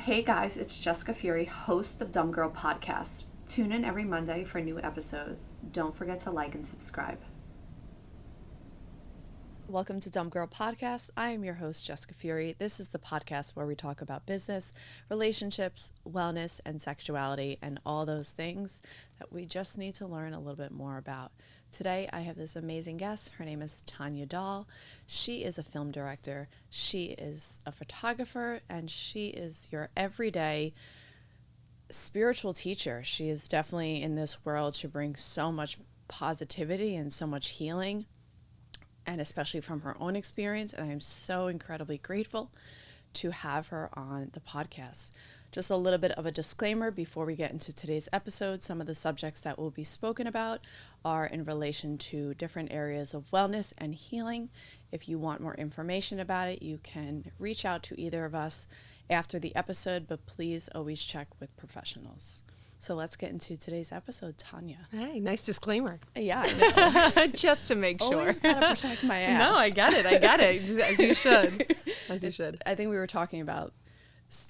Hey guys, it's Jessica Fury, host of Dumb Girl Podcast. Tune in every Monday for new episodes. Don't forget to like and subscribe. Welcome to Dumb Girl Podcast. I am your host, Jessica Fury. This is the podcast where we talk about business, relationships, wellness, and sexuality, and all those things that we just need to learn a little bit more about. Today, I have this amazing guest. Her name is Tanya Dahl. She is a film director. She is a photographer, and she is your everyday spiritual teacher. She is definitely in this world to bring so much positivity and so much healing, and especially from her own experience. And I am so incredibly grateful to have her on the podcast. Just a little bit of a disclaimer before we get into today's episode. Some of the subjects that will be spoken about are in relation to different areas of wellness and healing. If you want more information about it, you can reach out to either of us after the episode, but please always check with professionals. So let's get into today's episode, Tanya. Hey, nice disclaimer. Yeah, I know. Just to make sure. Always gotta protect my ass. No, I get it. As you should. As you should. I think we were talking about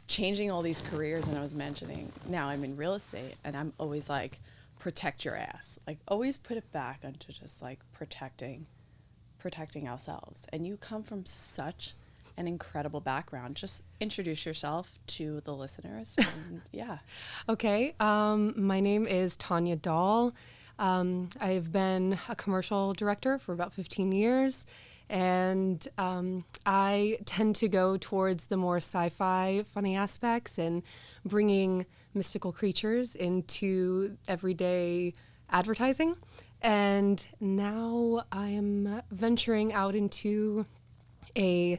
changing all these careers, and I was mentioning now I'm in real estate, and I'm always like, protect your ass. Like, always put it back onto just like protecting ourselves. And you come from such an incredible background. Just introduce yourself to the listeners. And yeah. Okay. My name is Tanya Dahl. I've been a commercial director for about 15 years. And I tend to go towards the more sci-fi funny aspects and bringing mystical creatures into everyday advertising. And now I am venturing out into a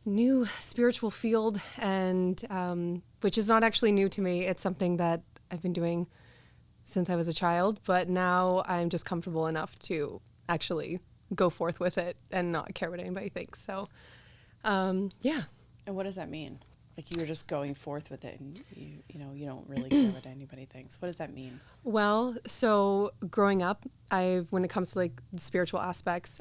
new spiritual field, and which is not actually new to me. It's something that I've been doing since I was a child, but now I'm just comfortable enough to actually go forth with it and not care what anybody thinks. So, yeah. And what does that mean? Like, you're just going forth with it, and you don't really care what anybody thinks. What does that mean? Well, so growing up, when it comes to like the spiritual aspects,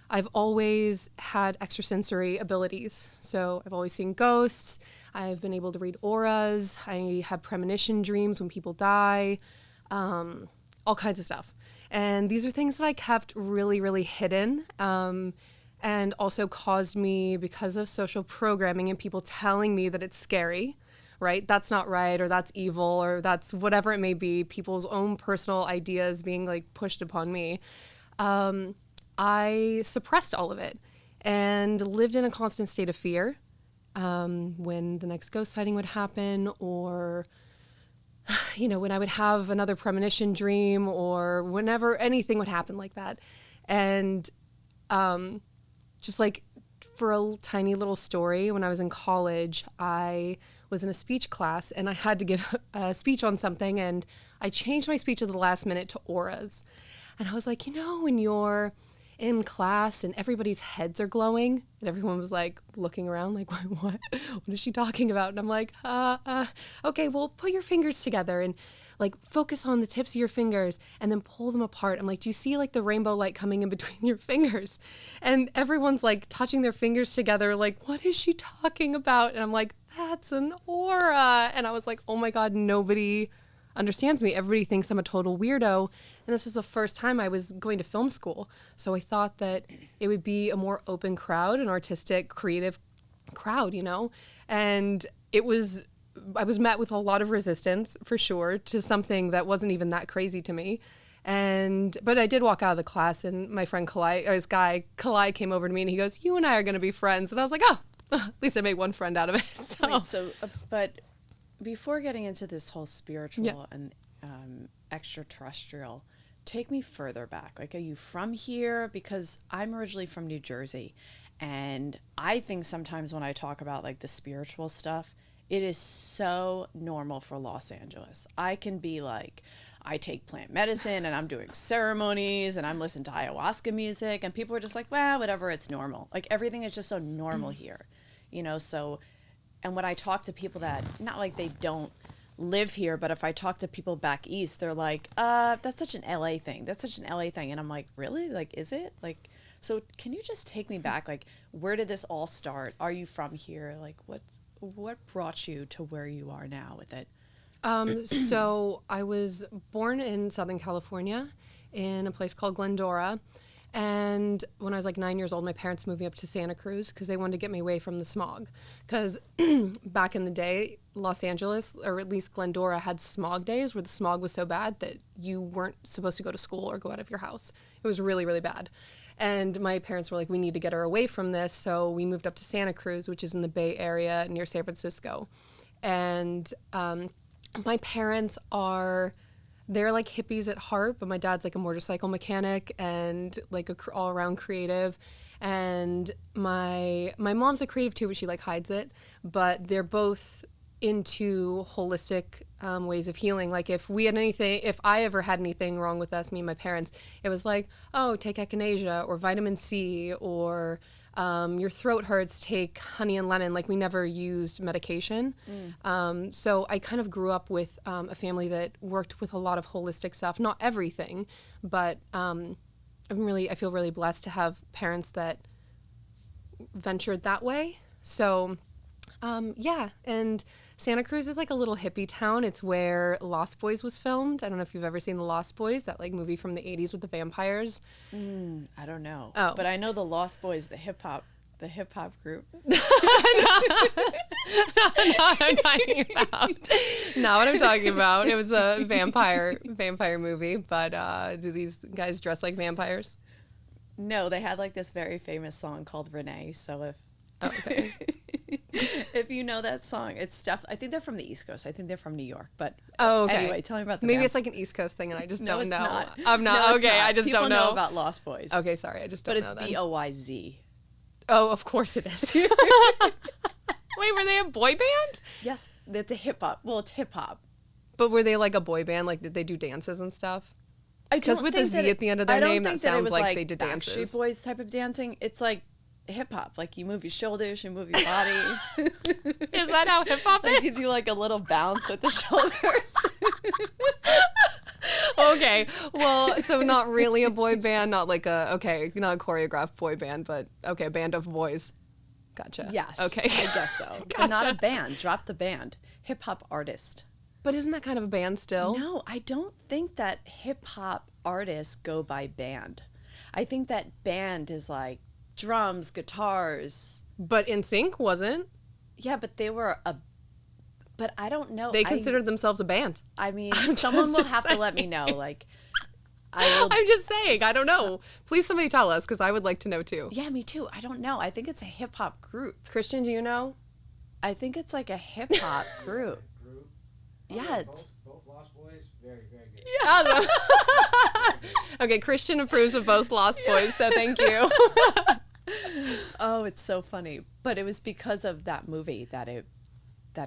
I've always had extrasensory abilities. So I've always seen ghosts. I've been able to read auras. I have premonition dreams when people die, all kinds of stuff. And these are things that I kept really, really hidden, and also caused me, because of social programming and people telling me that it's scary, right? That's not right, or that's evil, or that's whatever it may be, people's own personal ideas being like pushed upon me. I suppressed all of it and lived in a constant state of fear when the next ghost sighting would happen, or when I would have another premonition dream, or whenever anything would happen like that. And just like for a tiny little story, when I was in college, I was in a speech class and I had to give a speech on something, and I changed my speech at the last minute to auras. And I was like, when you're in class and everybody's heads are glowing, and everyone was like looking around like, what is she talking about? And I'm like, okay, well, put your fingers together and like focus on the tips of your fingers and then pull them apart. I'm like, do you see like the rainbow light coming in between your fingers? And everyone's like touching their fingers together, like, what is she talking about? And I'm like, that's an aura. And I was like, oh my God, nobody understands me. Everybody thinks I'm a total weirdo. And this is the first time I was going to film school. So I thought that it would be a more open crowd, an artistic, creative crowd, And I was met with a lot of resistance, for sure, to something that wasn't even that crazy to me. But I did walk out of the class, and my friend Kalai came over to me, and he goes, "You and I are going to be friends." And I was like, oh, at least I made one friend out of it. So, But before getting into this whole spiritual and extraterrestrial, take me further back. Like, are you from here? Because I'm originally from New Jersey, and I think sometimes when I talk about like the spiritual stuff, it is so normal for Los Angeles. I can be like, I take plant medicine and I'm doing ceremonies and I'm listening to ayahuasca music, and people are just like, well, whatever, it's normal. Like, everything is just so normal here, so, and when I talk to people that, not like they don't live here, but if I talk to people back east, they're like, that's such an LA thing. That's such an LA thing. And I'm like, really? Like, is it? Like, so can you just take me back? Like, where did this all start? Are you from here? Like, what brought you to where you are now with it? So I was born in Southern California in a place called Glendora. And when I was like 9 years old, my parents moved me up to Santa Cruz because they wanted to get me away from the smog. Because back in the day, Los Angeles, or at least Glendora, had smog days where the smog was so bad that you weren't supposed to go to school or go out of your house. It was really, really bad. And my parents were like, we need to get her away from this. So we moved up to Santa Cruz, which is in the Bay Area near San Francisco. And my parents they're like hippies at heart, but my dad's like a motorcycle mechanic and like a all around creative. And my mom's a creative too, but she like hides it. But they're both into holistic ways of healing. Like if I ever had anything wrong with us, me and my parents, it was like, oh, take echinacea or vitamin C, or your throat hurts, take honey and lemon. Like we never used medication. So I kind of grew up with a family that worked with a lot of holistic stuff. Not everything, but I feel really blessed to have parents that ventured that way. So yeah, and Santa Cruz is like a little hippie town. It's where Lost Boys was filmed. I don't know if you've ever seen The Lost Boys, that like movie from the 80s with the vampires. I don't know. Oh. But I know the Lost Boys, the hip hop group. Not what I'm talking about. Not what I'm talking about. It was a vampire movie, but do these guys dress like vampires? No, they had like this very famous song called Renee. So Okay. if you know that song, it's I think they're from the East Coast. I think they're from New York. But okay. Anyway, tell me about the Maybe it's like an East Coast thing and I just don't know. Not. I'm not. No, okay, not. I just People don't know. About Lost Boys. Okay, sorry, I just don't know. But it's Boyz. Oh, of course it is. Wait, were they a boy band? Yes, it's a hip hop. Well, it's hip hop. But were they like a boy band? Like, did they do dances and stuff? Because with a Z at the end of their name, that sounds like they did dances. Backstreet Boys type of dancing. It's like hip hop. Like you move your shoulders, you move your body. Is that how hip hop is? You do like a little bounce with the shoulders. Okay, well, so not really a boy band, not like not a choreographed boy band, but okay, a band of boys. Gotcha. Yes. Okay. I guess so. Gotcha. But not a band. Drop the band. Hip hop artist. But isn't that kind of a band still? No, I don't think that hip hop artists go by band. I think that band is like drums, guitars. But NSYNC wasn't. Yeah, but they were but I don't know. They considered themselves a band. I mean, someone will have to let me know. Like, I'm just saying. I don't know. Please, somebody tell us, because I would like to know too. Yeah, me too. I don't know. I think it's a hip hop group. Christian, do you know? I think it's like a hip hop group. Yeah, it's both Lost Boys, very, very good. Yeah. Okay, Christian approves of both Lost Boys, so thank you. Oh, it's so funny. But it was because of that movie that it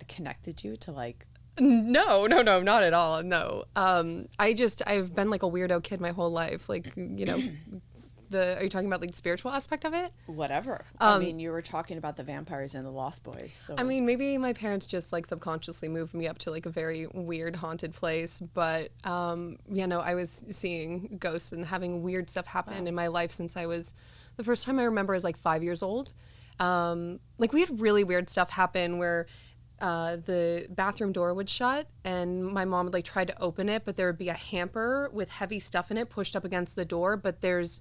connected you to like. No, not at all. No. I've been like a weirdo kid my whole life. Like, are you talking about like the spiritual aspect of it? Whatever. I mean, you were talking about the vampires and the Lost Boys. So. I mean, maybe my parents just like subconsciously moved me up to like a very weird haunted place. But, I was seeing ghosts and having weird stuff happen in my life since the first time I remember is like 5 years old. Like we had really weird stuff happen where the bathroom door would shut and my mom would like try to open it, but there would be a hamper with heavy stuff in it pushed up against the door, but there's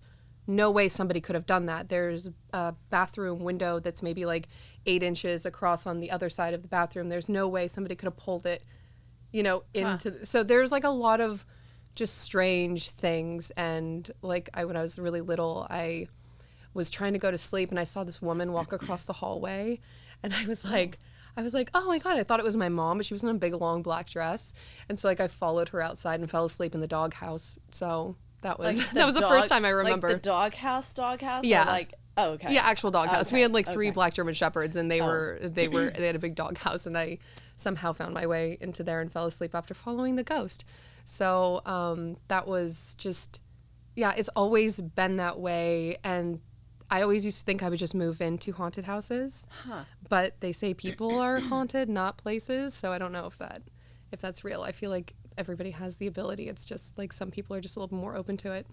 no way somebody could have done that. There's a bathroom window that's maybe like 8 inches across on the other side of the bathroom. There's no way somebody could have pulled it, into so there's like a lot of just strange things. And like when I was really little, I was trying to go to sleep and I saw this woman walk across the hallway and I was like, oh my God, I thought it was my mom, but she was in a big long black dress. And so like I followed her outside and fell asleep in the doghouse. So that was like the first time I remember. Like the doghouse? Yeah. Oh, okay. Yeah, actual doghouse. Okay. We had like 3 black German Shepherds and they had a big doghouse and I somehow found my way into there and fell asleep after following the ghost. So that was just, it's always been that way. And I always used to think I would just move into haunted houses, but they say people are haunted, not places. So I don't know if that's real. I feel like everybody has the ability. It's just like some people are just a little more open to it.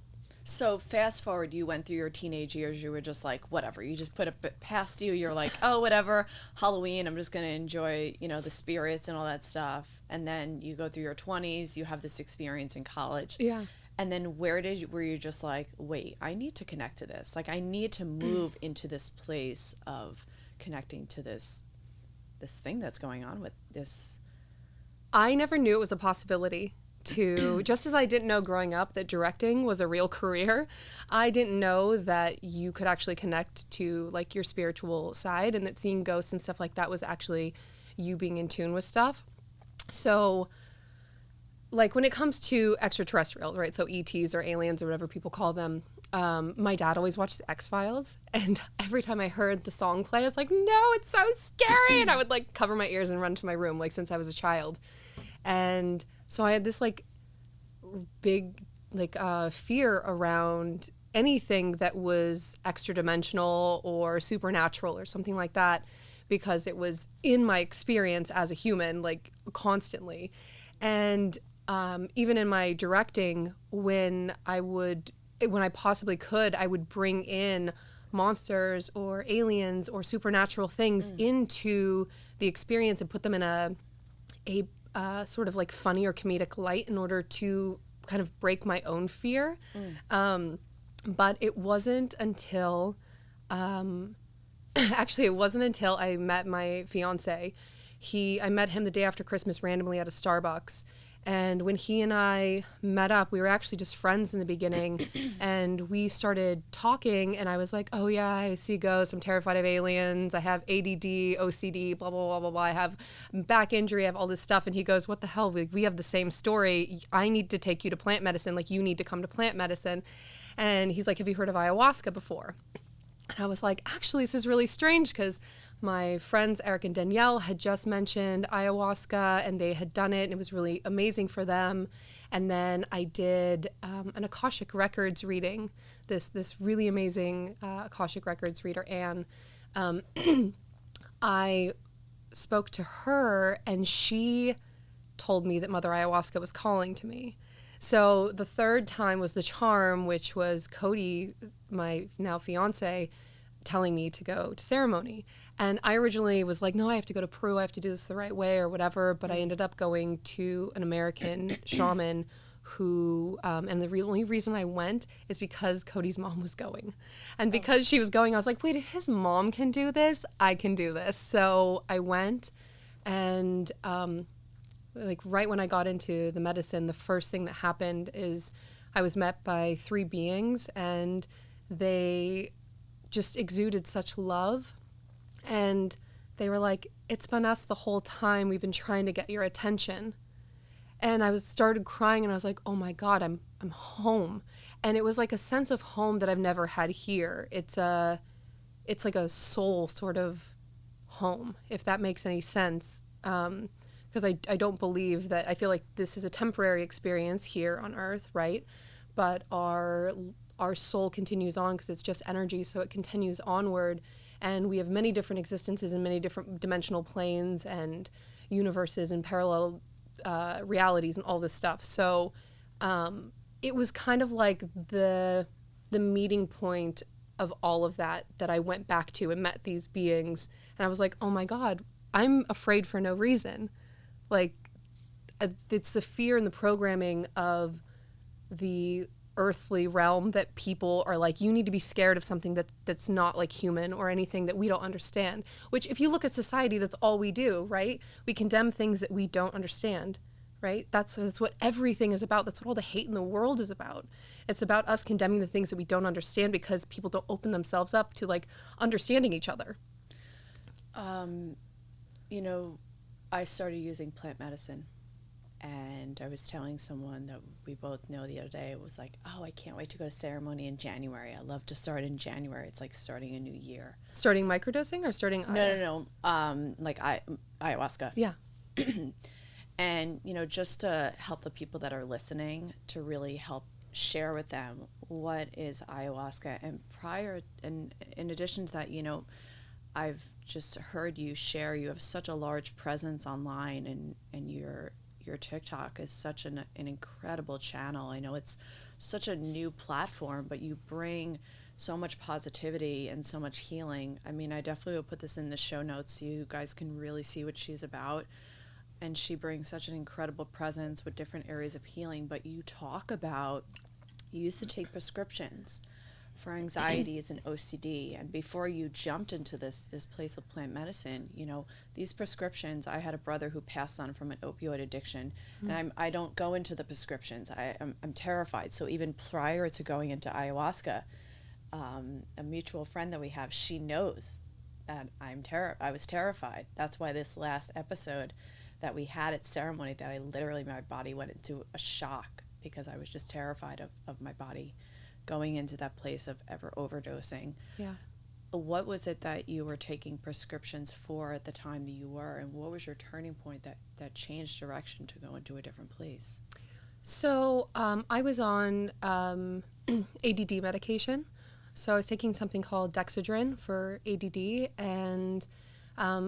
So fast forward, you went through your teenage years, you were just like, whatever, you just put it past you, you're like, oh, whatever, Halloween, I'm just going to enjoy, the spirits and all that stuff. And then you go through your 20s, you have this experience in college. Yeah. And then were you just like, wait, I need to connect to this. Like, I need to move into this place of connecting to this thing that's going on with this. I never knew it was a possibility to, just as I didn't know growing up that directing was a real career, I didn't know that you could actually connect to like your spiritual side, and that seeing ghosts and stuff like that was actually you being in tune with stuff. So like when it comes to extraterrestrials, right? So ETs or aliens or whatever people call them, my dad always watched the X-Files, and every time I heard the song play, I was like, no, it's so scary. And I would like cover my ears and run to my room, like since I was a child. And so I had this like big like fear around anything that was extra dimensional or supernatural or something like that, because it was in my experience as a human, like constantly. And even in my directing, when I possibly could, I would bring in monsters or aliens or supernatural things into the experience and put them in a sort of like funny or comedic light in order to kind of break my own fear. But it wasn't until, actually it wasn't until I met my fiance. I met him the day after Christmas randomly at a Starbucks. And when he and I met up, we were actually just friends in the beginning, and we started talking, and I was like, oh yeah, I see ghosts, I'm terrified of aliens, I have ADD, OCD, blah, blah, blah, blah, blah, I have back injury, I have all this stuff. And he goes, what the hell, we have the same story, I need to take you to plant medicine, like you need to come to plant medicine. And he's like, have you heard of ayahuasca before? And I was like, actually, this is really strange, because my friends Eric and Danielle had just mentioned ayahuasca, and they had done it, and it was really amazing for them. And then I did an Akashic Records reading, this really amazing Akashic Records reader, Anne. I spoke to her, and she told me that Mother Ayahuasca was calling to me. So the third time was the charm, which was Cody, my now fiance, telling me to go to ceremony. And I originally was like, no, I have to go to Peru, I have to do this the right way or whatever. But I ended up going to an American shaman who, and the only reason I went is because Cody's mom was going. And because she was going, I was like, wait, if his mom can do this, I can do this. So I went, and like right when I got into the medicine, the first thing that happened is I was met by 3 beings, and they just exuded such love. And they were like, it's been us the whole time, we've been trying to get your attention. And I started crying, and I was like, oh my God, I'm home. And it was like a sense of home that I've never had here. It's like a soul sort of home, if that makes any sense. Because I don't believe that, I feel like this is a temporary experience here on Earth, right? But our soul continues on, because it's just energy, so it continues onward. And we have many different existences in many different dimensional planes and universes and parallel realities and all this stuff. So it was kind of like the meeting point of all of that I went back to and met these beings. And I was like, oh my God, I'm afraid for no reason. Like, it's the fear and the programming of the earthly realm that people are like, you need to be scared of something that's not like human or anything that we don't understand. Which, if you look at society, that's all we do, right? We condemn things that we don't understand, right? That's what everything is about. That's what all the hate in the world is about. It's about us condemning the things that we don't understand, because people don't open themselves up to like understanding each other. I started using plant medicine, and I was telling someone that we both know the other day, it was like, oh, I can't wait to go to ceremony in January. I love to start in January. It's like starting a new year. Starting microdosing or starting? No. Like ayahuasca. Yeah. And, just to help the people that are listening, to really help share with them what is ayahuasca. And in addition to that, I've just heard you share, you have such a large presence online, and your TikTok is such an incredible channel. I know it's such a new platform, but you bring so much positivity and so much healing. I mean, I definitely will put this in the show notes so you guys can really see what she's about. And she brings such an incredible presence with different areas of healing. But you talk about, you used to take prescriptions for anxieties and OCD, and before you jumped into this place of plant medicine, you know, these prescriptions, I had a brother who passed on from an opioid addiction, and I don't go into the prescriptions. I'm terrified. So even prior to going into ayahuasca, a mutual friend that we have, she knows that I was terrified. That's why this last episode that we had at ceremony, that I literally, my body went into a shock because I was just terrified of my body going into that place of ever overdosing. Yeah. What was it that you were taking prescriptions for at the time that you were, and what was your turning point that changed direction to go into a different place? So I was on ADD medication. So I was taking something called Dexedrine for ADD, and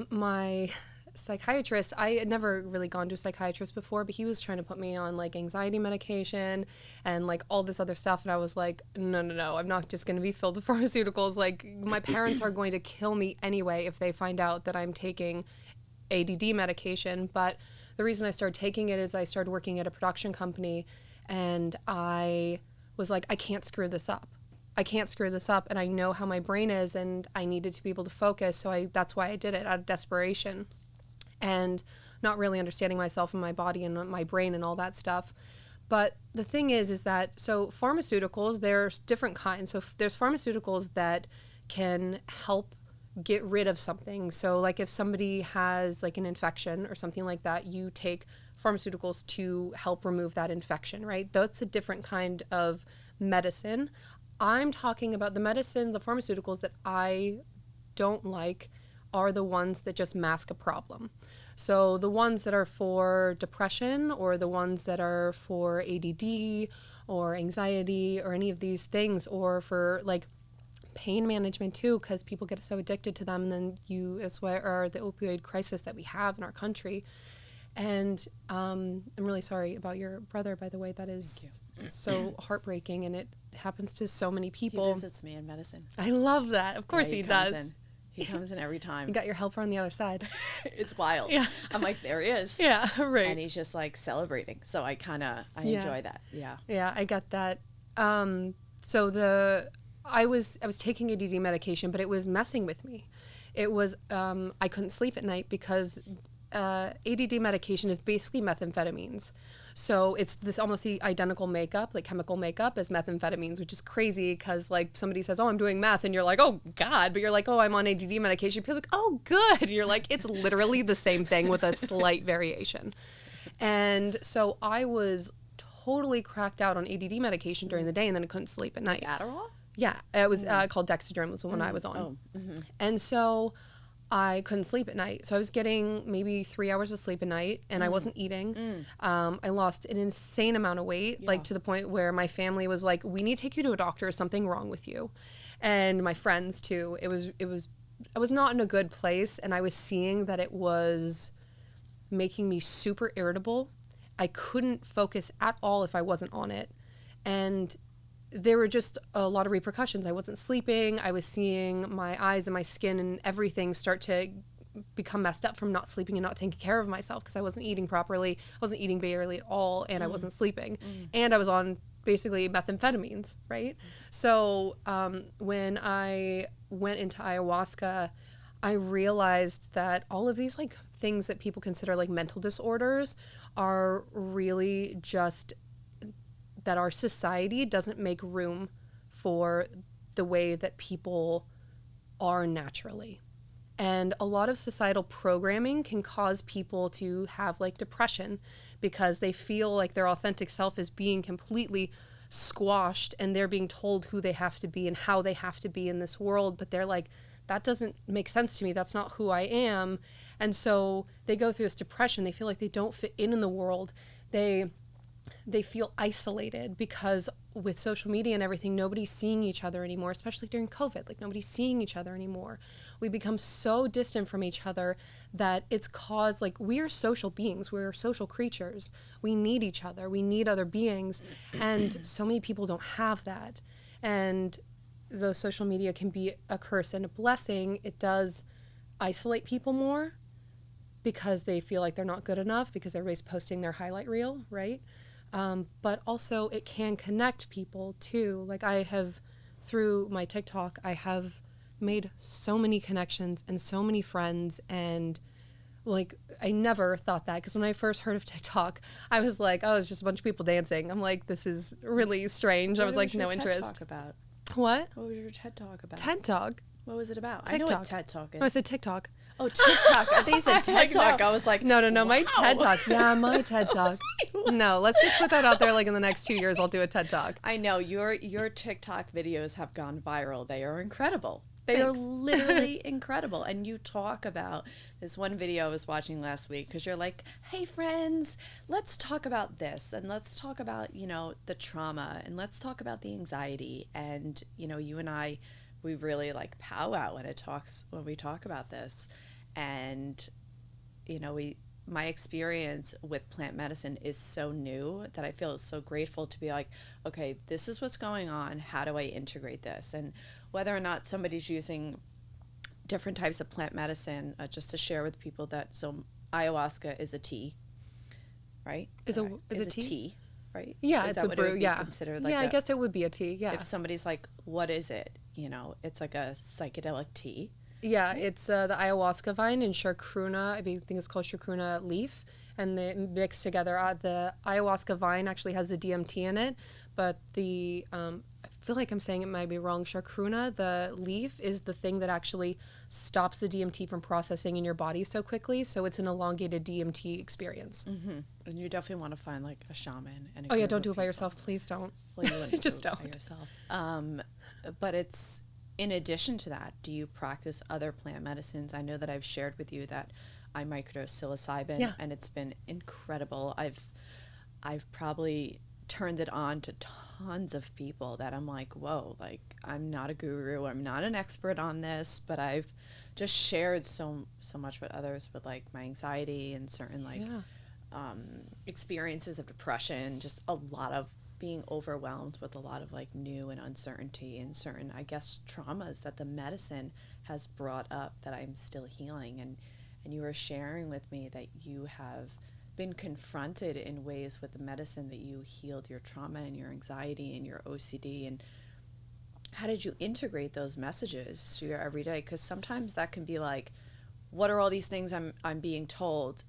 my psychiatrist, I had never really gone to a psychiatrist before, but he was trying to put me on like anxiety medication and like all this other stuff, and I was like, no, I'm not just going to be filled with pharmaceuticals. Like, my parents are going to kill me anyway if they find out that I'm taking ADD medication. But the reason I started taking it is I started working at a production company, and I was like, I can't screw this up. And I know how my brain is, and I needed to be able to focus. So that's why I did it, out of desperation and not really understanding myself and my body and my brain and all that stuff. But the thing is that, so pharmaceuticals, there's different kinds. So there's pharmaceuticals that can help get rid of something. So like if somebody has like an infection or something like that, you take pharmaceuticals to help remove that infection, right? That's a different kind of medicine. I'm talking about the pharmaceuticals that I don't like are the ones that just mask a problem. So the ones that are for depression, or the ones that are for ADD or anxiety or any of these things, or for like pain management too, because people get so addicted to them, and then it's where the opioid crisis that we have in our country. And I'm really sorry about your brother, by the way. That is so heartbreaking, and it happens to so many people. He visits me in medicine. I love that. Of course, Yeah, he does. He comes in every time. You got your helper on the other side. It's wild. Yeah. I'm like, there he is. Yeah, right. And he's just like celebrating. So I enjoy that. Yeah. Yeah, I got that. So I was taking ADD medication, but it was messing with me. It was, I couldn't sleep at night because ADD medication is basically methamphetamines. So it's this almost the identical makeup, like chemical makeup, as methamphetamines, which is crazy because like somebody says, oh, I'm doing meth, and you're like, oh God, but you're like, oh, I'm on ADD medication. People are like, oh, good. And you're like, it's literally the same thing with a slight variation. And so I was totally cracked out on ADD medication during the day, and then I couldn't sleep at night. Adderall? Yeah, it was called Dexedrine was the one I was on. Oh. Mm-hmm. And so I couldn't sleep at night. So I was getting maybe 3 hours of sleep a night, and I wasn't eating. I lost an insane amount of weight, like to the point where my family was like, we need to take you to a doctor. There's something wrong with you. And my friends too. I was not in a good place, and I was seeing that it was making me super irritable. I couldn't focus at all if I wasn't on it. And there were just a lot of repercussions. I wasn't sleeping. I was seeing my eyes and my skin and everything start to become messed up from not sleeping and not taking care of myself because I wasn't eating properly. I wasn't eating barely at all, and I wasn't sleeping. And I was on basically methamphetamines, right? So when I went into ayahuasca, I realized that all of these like things that people consider like mental disorders are really just that our society doesn't make room for the way that people are naturally. And a lot of societal programming can cause people to have like depression because they feel like their authentic self is being completely squashed, and they're being told who they have to be and how they have to be in this world. But they're like, that doesn't make sense to me. That's not who I am. And so they go through this depression. They feel like they don't fit in the world. They they feel isolated because with social media and everything, nobody's seeing each other anymore, especially during COVID. Like, nobody's seeing each other anymore. We become so distant from each other that it's caused, like, we are social beings. We're social creatures. We need each other. We need other beings. And so many people don't have that. And though social media can be a curse and a blessing, it does isolate people more because they feel like they're not good enough because everybody's posting their highlight reel, right? But also it can connect people too. Like, I have, through my TikTok, I have made so many connections and so many friends, and like, I never thought that, because when I first heard of TikTok, I was like, oh, it's just a bunch of people dancing. I'm like, this is really strange. I was like, no interest. What was your TED Talk about? What? What was your TED Talk about? TED Talk? What was it about? TikTok. I know what TED Talk is. Oh, I said TikTok. Oh, TikTok. I think you said TED Talk. No. I was like, No, wow. my TED Talk. Yeah, my TED Talk. No, let's just put that out there. Like, in the next 2 years, I'll do a TED Talk. I know your TikTok videos have gone viral. They are incredible. They are Thanks. literally incredible. And you talk about this one video I was watching last week, because you're like, hey, friends, let's talk about this. And let's talk about, you know, the trauma. And let's talk about the anxiety. And, you know, you and I, we really like powwow when we talk about this. And, you know, my experience with plant medicine is so new that I feel so grateful to be like, okay, this is what's going on. How do I integrate this? And whether or not somebody's using different types of plant medicine, just to share with people that, so ayahuasca is a tea, right? Is a tea? Tea, right? Yeah, Is it's that a what it brew. would be Yeah. considered like Yeah, I guess it would be a tea. Yeah. If somebody's like, what is it? You know, it's like a psychedelic tea. Yeah, it's the ayahuasca vine and chacruna. I think it's called chacruna leaf, and they mix together. The ayahuasca vine actually has the DMT in it, but the I feel like I'm saying it might be wrong. Chacruna, the leaf, is the thing that actually stops the DMT from processing in your body so quickly. So it's an elongated DMT experience. Mm-hmm. And you definitely want to find like a shaman. And Oh yeah, don't do it by yourself, please don't. Well, you wouldn't Just do it don't. by yourself. But it's, in addition to that, do you practice other plant medicines? I know that I've shared with you that I microdose psilocybin, and it's been incredible. I've probably turned it on to tons of people that I'm like, whoa, like, I'm not a guru, I'm not an expert on this, but I've just shared so much with others with like my anxiety and certain like experiences of depression, just a lot of being overwhelmed with a lot of like new and uncertainty and certain, I guess, traumas that the medicine has brought up that I'm still healing. And you were sharing with me that you have been confronted in ways with the medicine that you healed your trauma and your anxiety and your OCD. And how did you integrate those messages to your everyday? Because sometimes that can be like, what are all these things I'm being told?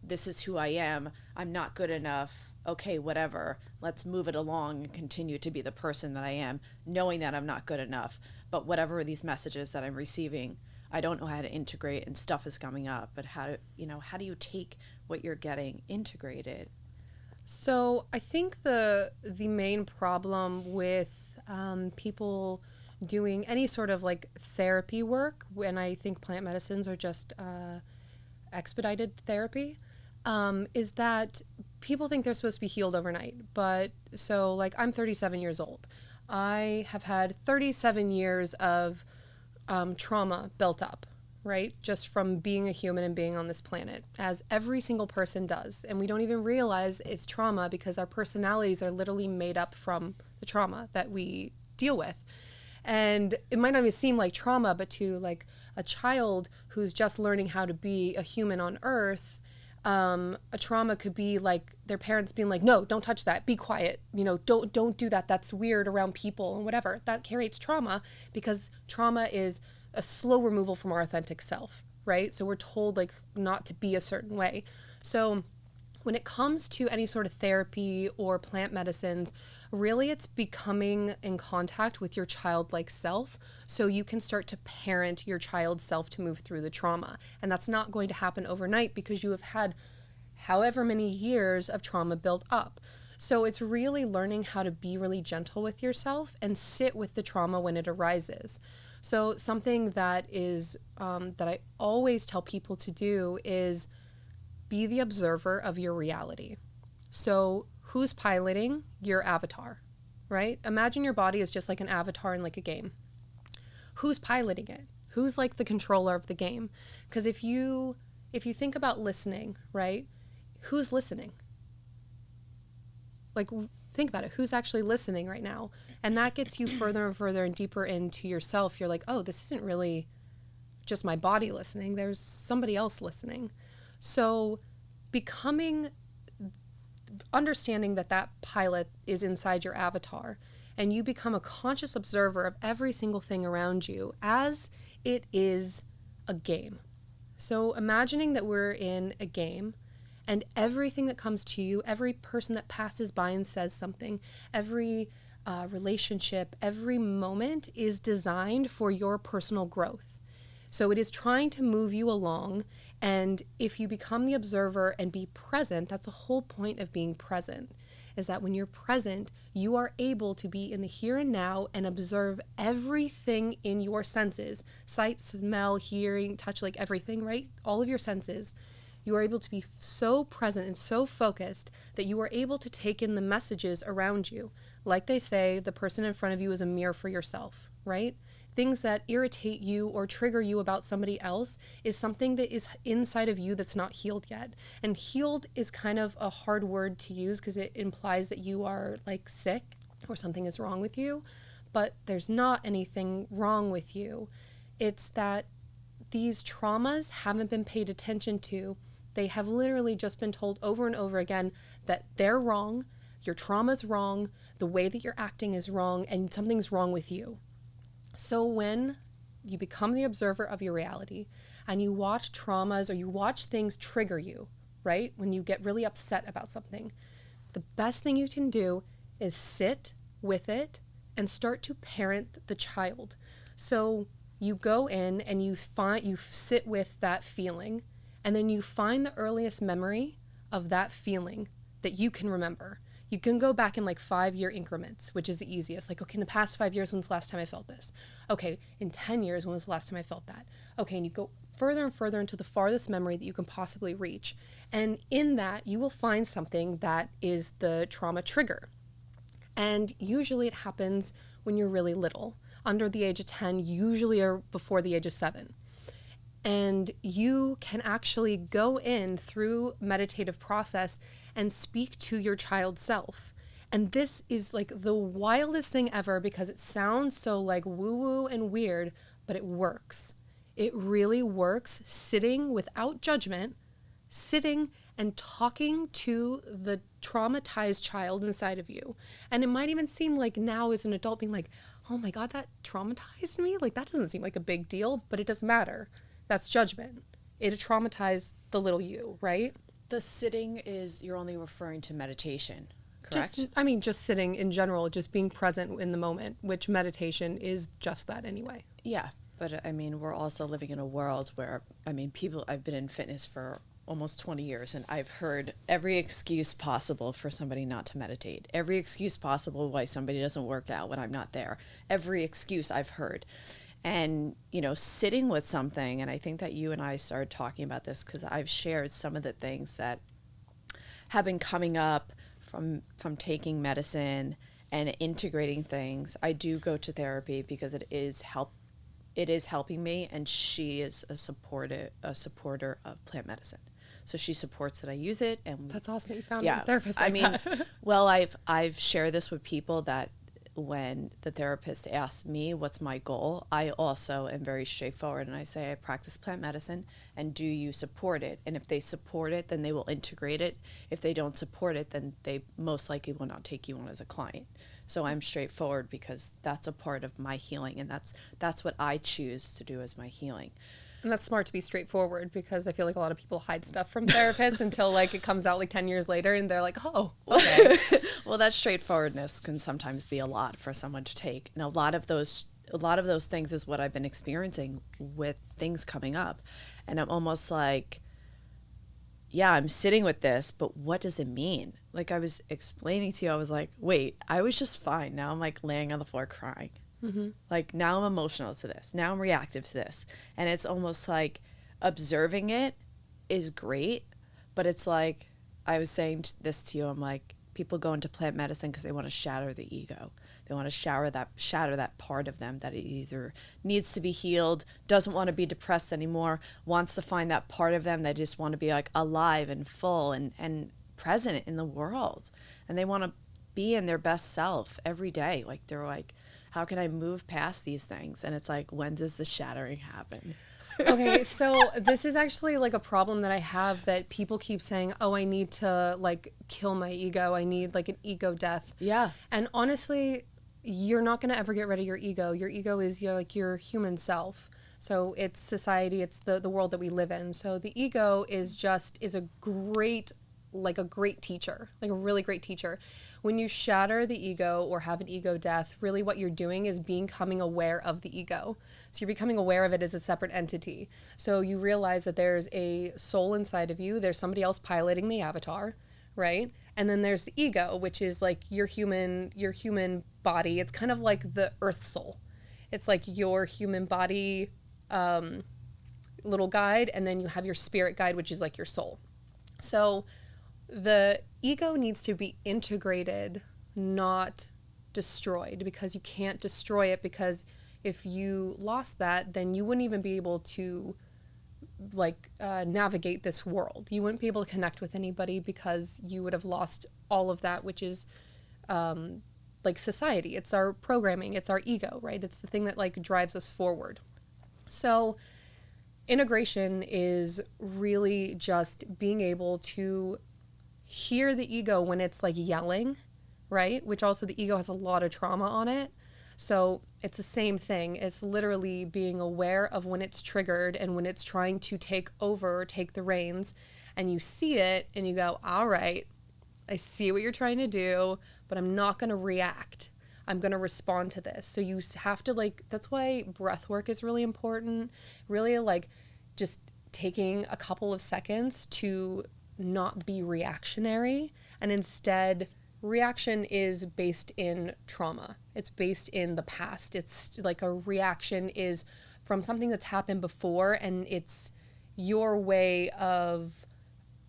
This is who I am. I'm not good enough. Okay, whatever. Let's move it along and continue to be the person that I am, knowing that I'm not good enough. But whatever are these messages that I'm receiving, I don't know how to integrate, and stuff is coming up. But how do you take what you're getting integrated? So I think the main problem with people doing any sort of like therapy work, and I think plant medicines are just expedited therapy, is that people think they're supposed to be healed overnight. But so like, I'm 37 years old. I have had 37 years of trauma built up, right? Just from being a human and being on this planet, as every single person does. And we don't even realize it's trauma because our personalities are literally made up from the trauma that we deal with. And it might not even seem like trauma, but to like a child who's just learning how to be a human on Earth, a trauma could be like their parents being like, no, don't touch that, be quiet, don't do that, that's weird around people and whatever. That creates trauma because trauma is a slow removal from our authentic self, right? So we're told like not to be a certain way. So when it comes to any sort of therapy or plant medicines, really it's becoming in contact with your childlike self so you can start to parent your child's self to move through the trauma. And that's not going to happen overnight because you have had however many years of trauma built up. So it's really learning how to be really gentle with yourself and sit with the trauma when it arises. So something that is that I always tell people to do is be the observer of your reality. So who's piloting your avatar, right? Imagine your body is just like an avatar in like a game. Who's piloting it? Who's like the controller of the game? Because if you think about listening, right? Who's listening? Like, think about it. Who's actually listening right now? And that gets you further and further and deeper into yourself. You're like, oh, this isn't really just my body listening. There's somebody else listening. So understanding that pilot is inside your avatar, and you become a conscious observer of every single thing around you as it is a game. So imagining that we're in a game, and everything that comes to you, every person that passes by and says something, every relationship, every moment is designed for your personal growth. So it is trying to move you along. And if you become the observer and be present, that's the whole point of being present, is that when you're present, you are able to be in the here and now and observe everything in your senses, sight, smell, hearing, touch, like everything, right? All of your senses. You are able to be so present and so focused that you are able to take in the messages around you. Like they say, the person in front of you is a mirror for yourself, right? Things that irritate you or trigger you about somebody else is something that is inside of you that's not healed yet. And healed is kind of a hard word to use because it implies that you are like sick or something is wrong with you, but there's not anything wrong with you. It's that these traumas haven't been paid attention to. They have literally just been told over and over again that they're wrong, your trauma's wrong, the way that you're acting is wrong, and something's wrong with you. So when you become the observer of your reality and you watch traumas or you watch things trigger you, right? When you get really upset about something, the best thing you can do is sit with it and start to parent the child. So you go in and you sit with that feeling, and then you find the earliest memory of that feeling that you can remember. You can go back in like 5-year increments, which is the easiest. Like, okay, in the past 5 years, when's the last time I felt this? Okay, in 10 years, when was the last time I felt that? Okay, and you go further and further into the farthest memory that you can possibly reach. And in that, you will find something that is the trauma trigger. And usually it happens when you're really little, under the age of 10, usually or before the age of 7. And you can actually go in through meditative process and speak to your child self. And this is like the wildest thing ever because it sounds so like woo-woo and weird, but it works. It really works, sitting without judgment, sitting and talking to the traumatized child inside of you. And it might even seem like now as an adult being like, oh my God, that traumatized me? Like that doesn't seem like a big deal, but it doesn't matter. That's judgment. It traumatized the little you, right? The sitting is, you're only referring to meditation, correct? Just sitting in general, just being present in the moment, which meditation is just that anyway. Yeah, but I mean, we're also living in a world where, I mean, I've been in fitness for almost 20 years and I've heard every excuse possible for somebody not to meditate. Every excuse possible why somebody doesn't work out when I'm not there. Every excuse I've heard. And, sitting with something, and I think that you and I started talking about this because I've shared some of the things that have been coming up from taking medicine and integrating things. I do go to therapy because it is helping me, and she is a supporter of plant medicine. So she supports that I use it, and that's awesome that you found a therapist like that. Well, I've shared this with people that when the therapist asks me what's my goal, I also am very straightforward and I say I practice plant medicine, and do you support it? And if they support it, then they will integrate it. If they don't support it, then they most likely will not take you on as a client. So I'm straightforward because that's a part of my healing, and that's what I choose to do as my healing. And that's smart to be straightforward because I feel like a lot of people hide stuff from therapists until like it comes out like 10 years later and they're like, oh, okay. Well, that straightforwardness can sometimes be a lot for someone to take. And a lot of those things is what I've been experiencing with things coming up. And I'm almost like, yeah, I'm sitting with this, but what does it mean? Like I was explaining to you, I was like, wait, I was just fine. Now I'm like laying on the floor crying. Mm-hmm. Like now I'm emotional to this. Now I'm reactive to this. And it's almost like observing it is great, but it's like I was saying this to you. I'm like, people go into plant medicine because they want to shatter the ego. They want to shatter that part of them that either needs to be healed, doesn't want to be depressed anymore, wants to find that part of them that just want to be like alive and full and present in the world. And they want to be in their best self every day. Like they're like, how can I move past these things? And it's like, when does the shattering happen? Okay, so this is actually like a problem that I have, that people keep saying, oh, I need to like kill my ego. I need like an ego death. Yeah. And honestly, you're not going to ever get rid of your ego. Your ego is your human self. So it's society, it's the world that we live in. So the ego is a great, like a great teacher, like a really great teacher. When you shatter the ego or have an ego death, really what you're doing is becoming aware of the ego. So you're becoming aware of it as a separate entity. So you realize that there's a soul inside of you. There's somebody else piloting the avatar, right? And then there's the ego, which is like your human body. It's kind of like the earth soul. It's like your human body little guide, and then you have your spirit guide, which is like your soul. So the ego needs to be integrated, not destroyed, because you can't destroy it, because if you lost that, then you wouldn't even be able to navigate this world. You wouldn't be able to connect with anybody because you would have lost all of that, which is like society. It's our programming. It's our ego, right? It's the thing that like drives us forward. So integration is really just being able to hear the ego when it's like yelling, right? Which also the ego has a lot of trauma on it. So it's the same thing. It's literally being aware of when it's triggered and when it's trying to take over, take the reins, and you see it and you go, all right, I see what you're trying to do, but I'm not going to react. I'm going to respond to this. So you have to that's why breath work is really important. Really just taking a couple of seconds to not be reactionary, and instead reaction is based in trauma. It's based in the past. It's like a reaction is from something that's happened before, and it's your way of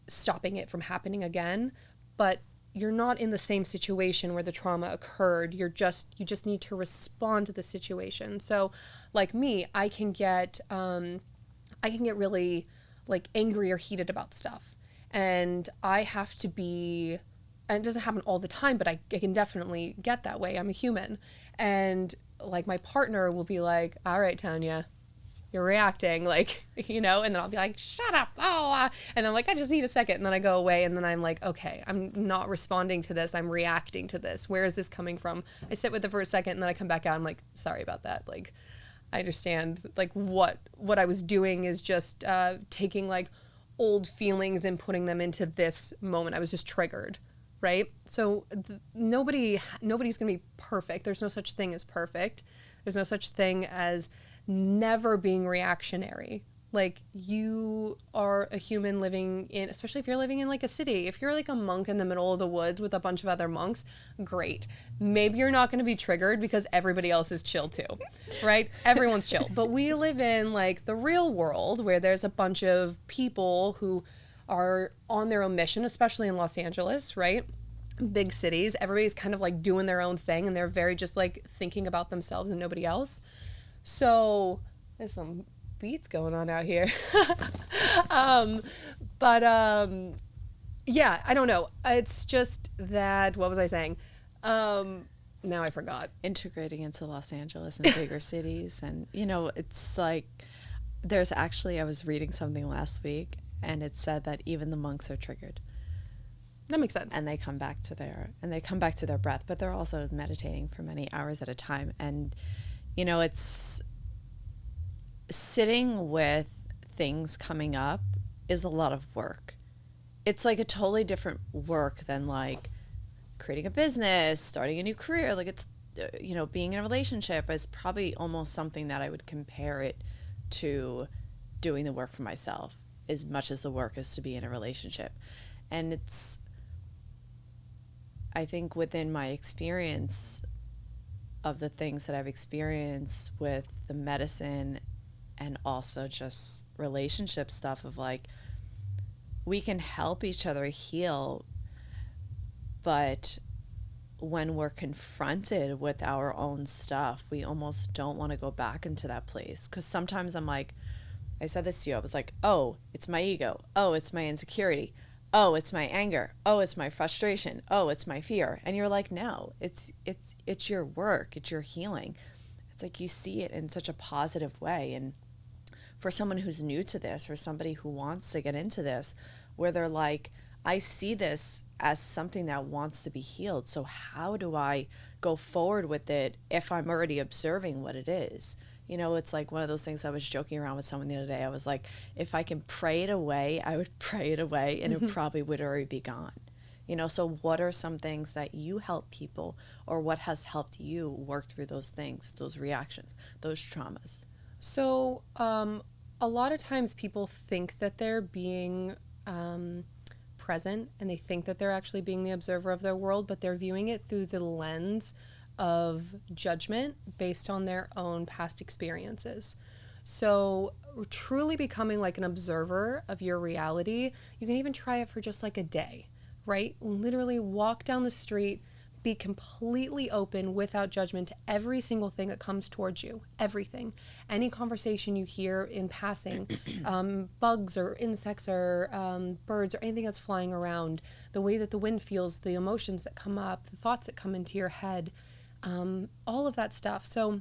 stopping it from happening again. But you're not in the same situation where the trauma occurred. You just need to respond to the situation. So like me, I can get really like angry or heated about stuff. And I have to be, and it doesn't happen all the time, but I can definitely get that way. I'm a human. And like my partner will be like, all right, Tanya, you're reacting, and then I'll be like, shut up. Oh, and I'm like, I just need a second. And then I go away, and then I'm like, okay, I'm not responding to this. I'm reacting to this. Where is this coming from? I sit with it for a second, and then I come back out. I'm like, sorry about that. Like, I understand, what I was doing is just taking old feelings and putting them into this moment. I was just triggered, right? So nobody's going to be perfect. There's no such thing as perfect. There's no such thing as never being reactionary. You are a human living in, especially if you're living in a city. If you're a monk in the middle of the woods with a bunch of other monks, great. Maybe you're not going to be triggered because everybody else is chill too, right? Everyone's chill. But we live in the real world where there's a bunch of people who are on their own mission, especially in Los Angeles, right? Big cities. Everybody's kind of doing their own thing, and they're very just thinking about themselves and nobody else. So there's some beats going on out here. Yeah, I don't know. It's just that, what was I saying? Now I forgot. Integrating into Los Angeles and bigger cities. And, it's there's actually, I was reading something last week, and it said that even the monks are triggered. That makes sense. And they come back to their breath, but they're also meditating for many hours at a time. And, it's sitting with things coming up is a lot of work. It's a totally different work than creating a business, starting a new career. It's, being in a relationship is probably almost something that I would compare it to doing the work for myself as much as the work is to be in a relationship. And it's, I think within my experience of the things that I've experienced with the medicine and also just relationship stuff of we can help each other heal But when we're confronted with our own stuff, we almost don't want to go back into that place. Because sometimes I'm like, I said this to you, I was like, oh, it's my ego. Oh, it's my insecurity. Oh, it's my anger. Oh, it's my frustration. Oh, it's my fear. And you're like, no, it's your work. It's your healing. It's like you see it in such a positive way. And for someone who's new to this, or somebody who wants to get into this, where they're like, I see this as something that wants to be healed. So how do I go forward with it if I'm already observing what it is? You know, it's like one of those things. I was joking around with someone the other day. I was like, if I can pray it away, I would pray it away, and it probably would already be gone. You know, so what are some things that you help people, or what has helped you work through those things, those reactions, those traumas? So, a lot of times people think that they're being present, and they think that they're actually being the observer of their world, but they're viewing it through the lens of judgment based on their own past experiences. So, truly becoming like an observer of your reality, you can even try it for just like a day, right? Literally walk down the street, be completely open without judgment to every single thing that comes towards you, everything. Any conversation you hear in passing, bugs or insects or birds or anything that's flying around, the way that the wind feels, the emotions that come up, the thoughts that come into your head, all of that stuff. So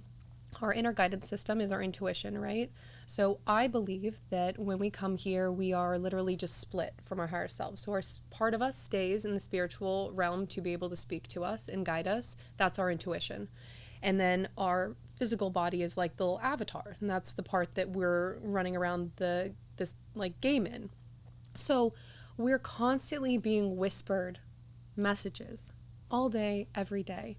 our inner guidance system is our intuition, right? So I believe that when we come here, we are literally just split from our higher self. So part of us stays in the spiritual realm to be able to speak to us and guide us. That's our intuition. And then our physical body is like the little avatar, and that's the part that we're running around this like game in. So we're constantly being whispered messages all day, every day.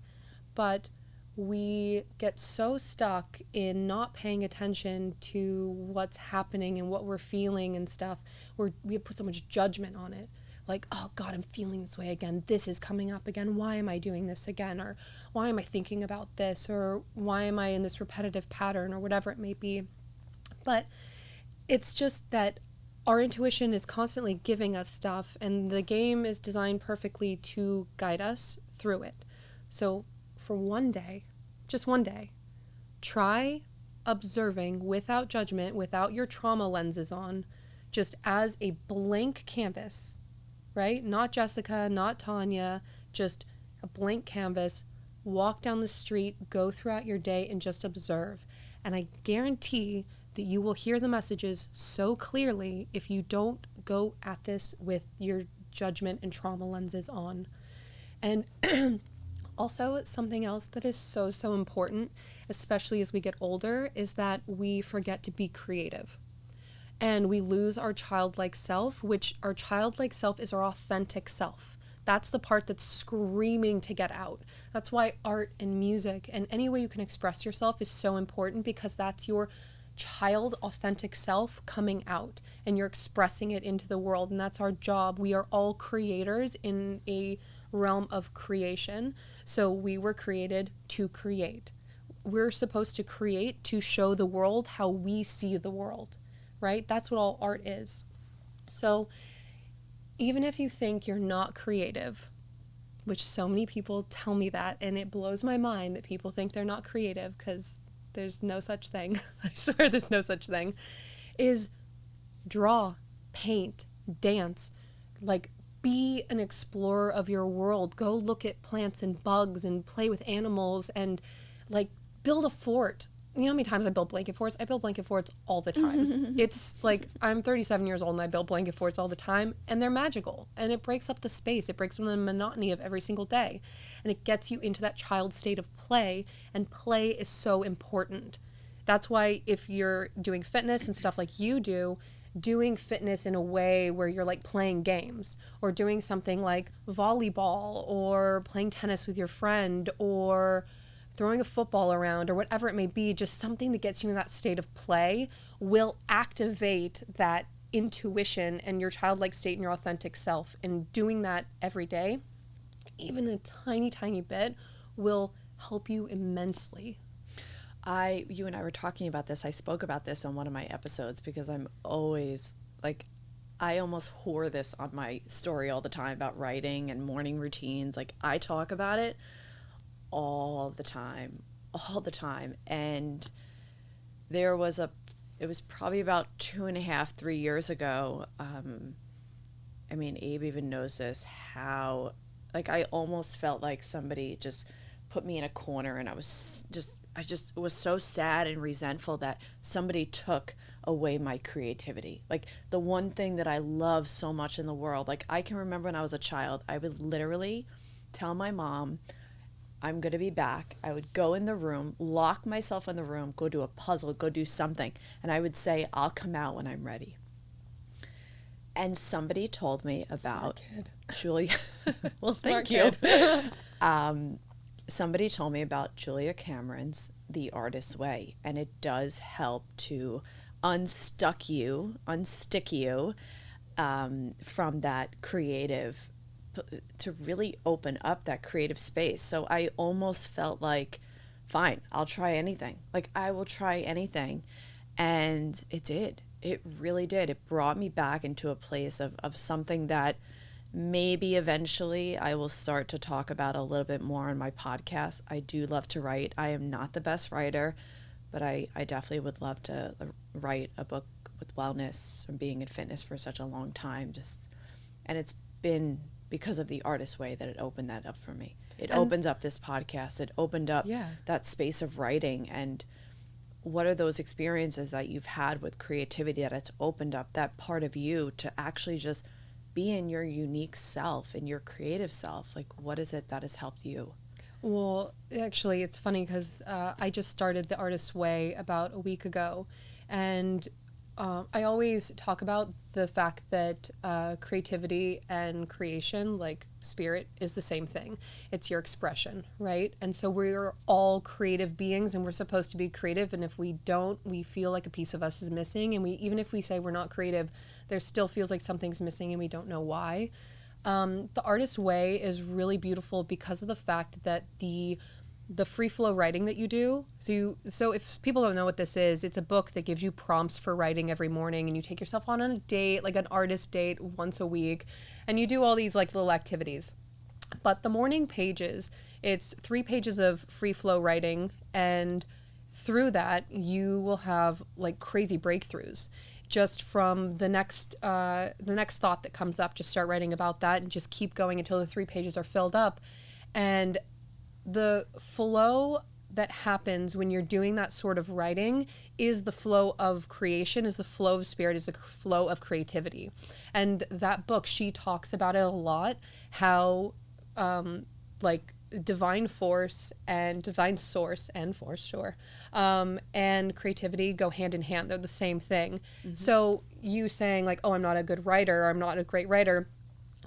But we get so stuck in not paying attention to what's happening and what we're feeling and stuff. We put so much judgment on it. Like, oh God, I'm feeling this way again. This is coming up again. Why am I doing this again? Or why am I thinking about this? Or why am I in this repetitive pattern, or whatever it may be? But it's just that our intuition is constantly giving us stuff, and the game is designed perfectly to guide us through it. So for one day, just one day, try observing without judgment, without your trauma lenses on, just as a blank canvas, right? Not Jessica, not Tanya, just a blank canvas. Walk down the street, go throughout your day, and just observe. And I guarantee that you will hear the messages so clearly if you don't go at this with your judgment and trauma lenses on. And also, something else that is so, so important, especially as we get older, is that we forget to be creative. And we lose our childlike self, which our childlike self is our authentic self. That's the part that's screaming to get out. That's why art and music and any way you can express yourself is so important, because that's your child authentic self coming out, and you're expressing it into the world. And that's our job. We are all creators in a realm of creation. So we were created to create. We're supposed to create to show the world how we see the world, right? That's what all art is. So even if you think you're not creative, which so many people tell me that, and it blows my mind that people think they're not creative, because there's no such thing. I swear there's no such thing. Is draw, paint, dance, like be an explorer of your world. Go look at plants and bugs and play with animals, and like build a fort. You know how many times I build blanket forts? I build blanket forts all the time. It's like, I'm 37 years old and I build blanket forts all the time, and they're magical, and it breaks up the space. It breaks up the monotony of every single day, and it gets you into that child state of play, and play is so important. That's why if you're doing fitness and stuff like you do, doing fitness in a way where you're like playing games, or doing something like volleyball, or playing tennis with your friend, or throwing a football around, or whatever it may be, just something that gets you in that state of play will activate that intuition and your childlike state and your authentic self. And doing that every day, even a tiny, tiny bit, will help you immensely. You and I were talking about this. I spoke about this on one of my episodes, because I'm always like, I almost whore this on my story all the time about writing and morning routines. Like, I talk about it all the time, all the time. And it was probably about 2.5, 3 years ago. I mean, Abe even knows this, how, like, I almost felt like somebody just put me in a corner, and I just was so sad and resentful that somebody took away my creativity. Like, the one thing that I love so much in the world, like, I can remember when I was a child, I would literally tell my mom, I'm going to be back. I would go in the room, lock myself in the room, go do a puzzle, go do something. And I would say, I'll come out when I'm ready. And somebody told me about Julia. Well, Smart thank you. Somebody told me about Julia Cameron's The Artist's Way. And it does help to unstick you from that creative, to really open up that creative space. So I almost felt like, fine, I'll try anything. Like, I will try anything. And it did. It really did. It brought me back into a place of something that maybe eventually I will start to talk about a little bit more on my podcast. I do love to write. I am not the best writer, but I definitely would love to write a book with wellness and being in fitness for such a long time. And it's been because of The Artist's Way that it opened that up for me. It opens up this podcast. It opened up that space of writing. And what are those experiences that you've had with creativity that it's opened up that part of you to actually just be in your unique self and your creative self? Like, what is it that has helped you? Well, actually, it's funny because I just started The Artist's Way about a week ago. And I always talk about the fact that creativity and creation, like spirit, is the same thing. It's your expression, right? And so we're all creative beings, and we're supposed to be creative. And if we don't, we feel like a piece of us is missing. And even if we say we're not creative, there still feels like something's missing, and we don't know why. The Artist's Way is really beautiful because of the fact that the free flow writing that you do. So if people don't know what this is, it's a book that gives you prompts for writing every morning, and you take yourself on a date, like an artist date once a week, and you do all these like little activities. But the morning pages, it's 3 pages of free flow writing, and through that you will have like crazy breakthroughs. Just from the next thought that comes up, just start writing about that and just keep going until the 3 pages are filled up. And the flow that happens when you're doing that sort of writing is the flow of creation, is the flow of spirit, is the flow of creativity. And that book, she talks about it a lot, how like divine force and divine source and force, sure, and creativity go hand in hand. They're the same thing. Mm-hmm. So you saying like, oh, I'm not a good writer, or I'm not a great writer,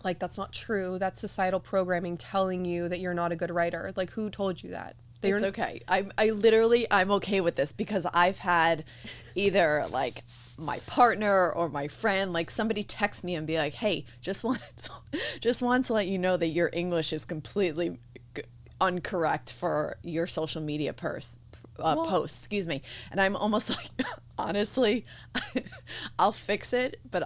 like, that's not true. That's societal programming telling you that you're not a good writer. Like, who told you that? It's okay. I'm okay with this, because I've had either like my partner or my friend, like somebody text me and be like, hey, just want to let you know that your English is completely incorrect for your social media posts, excuse me. And I'm almost like, honestly, I'll fix it, but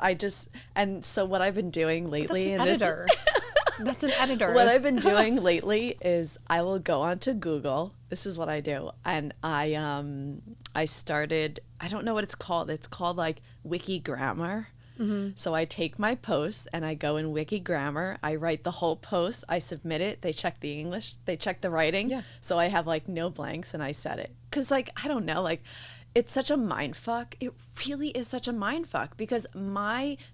and so what I've been doing lately, That's an editor. What I've been doing lately is I will go onto Google. This is what I do. And I started, I don't know what it's called. It's called like Wiki Grammar. Mm-hmm. So I take my posts and I go in Wiki Grammar. I write the whole post. I submit it. They check the English. They check the writing. Yeah. So I have like no blanks, and I set it. Because like, I don't know, like, it's such a mind fuck. It really is such a mind fuck, because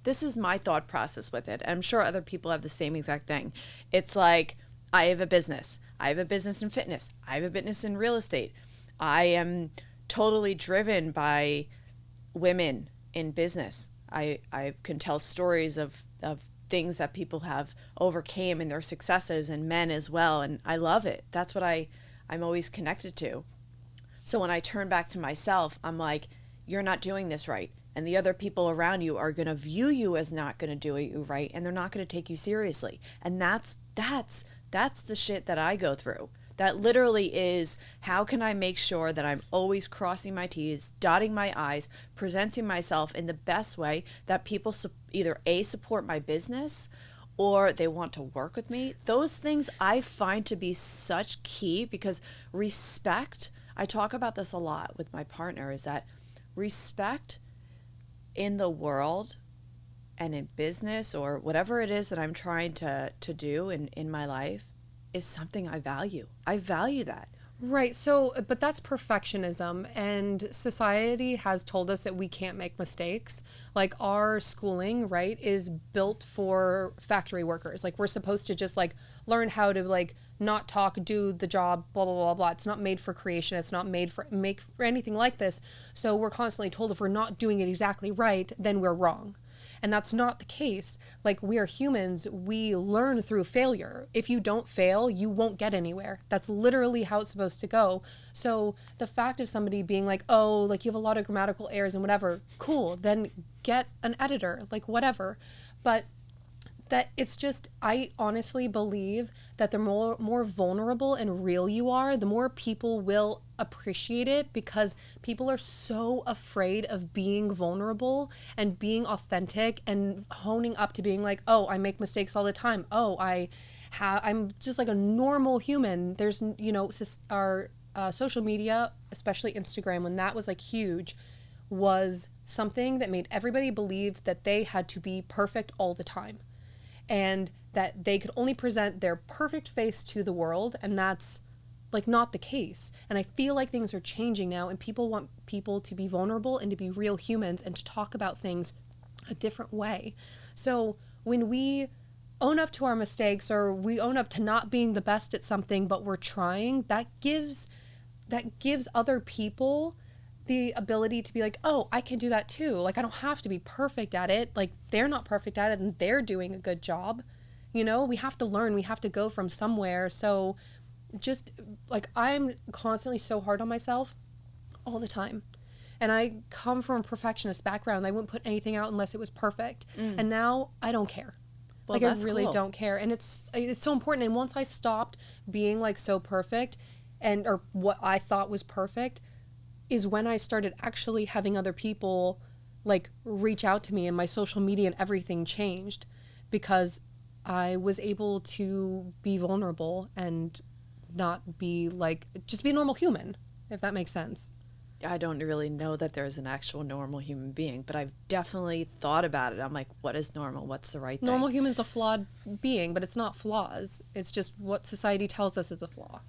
this is my thought process with it. I'm sure other people have the same exact thing. It's like, I have a business. I have a business in fitness. I have a business in real estate. I am totally driven by women in business. I can tell stories of things that people have overcame and their successes, and men as well. And I love it. That's what I'm always connected to. So when I turn back to myself, I'm like, you're not doing this right. And the other people around you are going to view you as not going to do it right, and they're not going to take you seriously. And that's the shit that I go through. That literally is, how can I make sure that I'm always crossing my T's, dotting my I's, presenting myself in the best way that people either A, support my business, or they want to work with me. Those things I find to be such key, because respect, I talk about this a lot with my partner, is that respect in the world and in business or whatever it is that I'm trying to do in my life is something I value. I value that. Right. So, but that's perfectionism, and society has told us that we can't make mistakes. Like our schooling, right, is built for factory workers. Like we're supposed to just like learn how to like not talk, do the job, blah, blah, blah, blah. It's not made for creation. It's not made for anything like this. So we're constantly told if we're not doing it exactly right, then we're wrong. And that's not the case. Like we are humans, we learn through failure. If you don't fail, you won't get anywhere. That's literally how it's supposed to go. So the fact of somebody being like, oh, like you have a lot of grammatical errors and whatever, cool, then get an editor, like whatever. But that it's just, I honestly believe that the more vulnerable and real you are, the more people will appreciate it, because people are so afraid of being vulnerable and being authentic and honing up to being like, oh, I make mistakes all the time. Oh, I'm just like a normal human. There's, you know, our social media, especially Instagram, when that was like huge, was something that made everybody believe that they had to be perfect all the time, and that they could only present their perfect face to the world, and that's like not the case. And I feel like things are changing now, and people want people to be vulnerable and to be real humans and to talk about things a different way. So when we own up to our mistakes, or we own up to not being the best at something but we're trying, that gives other people the ability to be like, oh, I can do that too. Like I don't have to be perfect at it. Like they're not perfect at it and they're doing a good job. You know, we have to learn, we have to go from somewhere. So just like I'm constantly so hard on myself all the time. And I come from a perfectionist background. I wouldn't put anything out unless it was perfect. And now I don't care. Well, Like I really cool. don't care. And it's so important. And once I stopped being like so perfect, and or what I thought was perfect, is when I started actually having other people like reach out to me, and my social media and everything changed, because I was able to be vulnerable and not be like, just be a normal human, if that makes sense. I don't really know that there's an actual normal human being, but I've definitely thought about it. I'm like, what is normal? What's the right thing? Normal human's a flawed being, but it's not flaws. It's just what society tells us is a flaw.